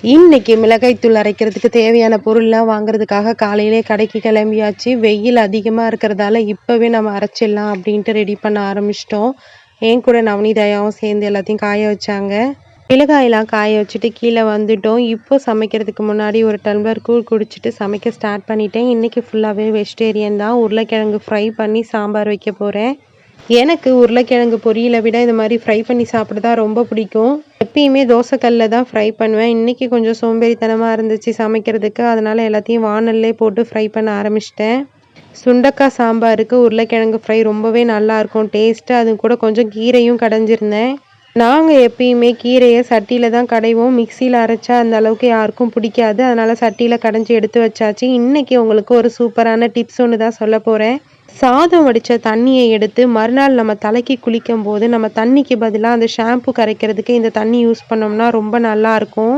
இன்னைக்கு மிளகாய் தூள் அரைக்கிறதுக்கு தேவையான பொருள்லாம் வாங்குறதுக்காக காலையிலே கடைக்கு கிளம்பியாச்சு. வெயில் அதிகமா இருக்கிறதால இப்பவே நம்ம அரைச்சிடலாம் அப்படின்ட்டு ரெடி பண்ண ஆரம்பிச்சிட்டோம். என் கூட நவனிதாயாவும் சேர்ந்து எல்லாத்தையும் காய வச்சாங்க. மிளகாயெல்லாம் காய வச்சுட்டு கீழே வந்துட்டோம். இப்போ சமைக்கிறதுக்கு முன்னாடி ஒரு டம்ளர் கூழ் குடிச்சிட்டு சமைக்க ஸ்டார்ட் பண்ணிட்டேன். இன்னைக்கு ஃபுல்லாகவே வெஜிடேரியன் தான். உருளைக்கிழங்கு ஃப்ரை பண்ணி சாம்பார் வைக்க போகிறேன். எனக்கு உருளைக்கிழங்கு பொரியலை விட இந்த மாதிரி ஃப்ரை பண்ணி சாப்பிட தான் ரொம்ப பிடிக்கும். எப்பயுமே தோசைக்கல்ல தான் ஃப்ரை பண்ணுவேன். இன்னைக்கு கொஞ்சம் சோம்பேறித்தனமாக இருந்துச்சு சமைக்கிறதுக்கு. அதனால எல்லாத்தையும் வாணல்லே போட்டு ஃப்ரை பண்ண ஆரம்பிச்சிட்டேன். சுண்டக்காய் சாம்பாருக்கு உருளைக்கிழங்கு ஃப்ரை ரொம்பவே நல்லாயிருக்கும் டேஸ்ட்டு. அது கூட கொஞ்சம் கீரையும் கடைஞ்சிருந்தேன். நாங்கள் எப்பயுமே கீரையை சட்டியில் தான் கடைவோம். மிக்சியில் அரைச்சா அந்த அளவுக்கு யாருக்கும் பிடிக்காது. அதனால் சட்டியில் கடைஞ்சி எடுத்து வச்சாச்சு. இன்றைக்கி உங்களுக்கு ஒரு சூப்பரான டிப்ஸ் ஒன்று தான் சொல்ல போகிறேன். சாதம் வடித்த தண்ணியை எடுத்து மறுநாள் நம்ம தலைக்கு குளிக்கும் போது நம்ம தண்ணிக்கு பதிலாக அந்த ஷாம்பு கரைக்கிறதுக்கு இந்த தண்ணி யூஸ் பண்ணோம்னா ரொம்ப நல்லாயிருக்கும்.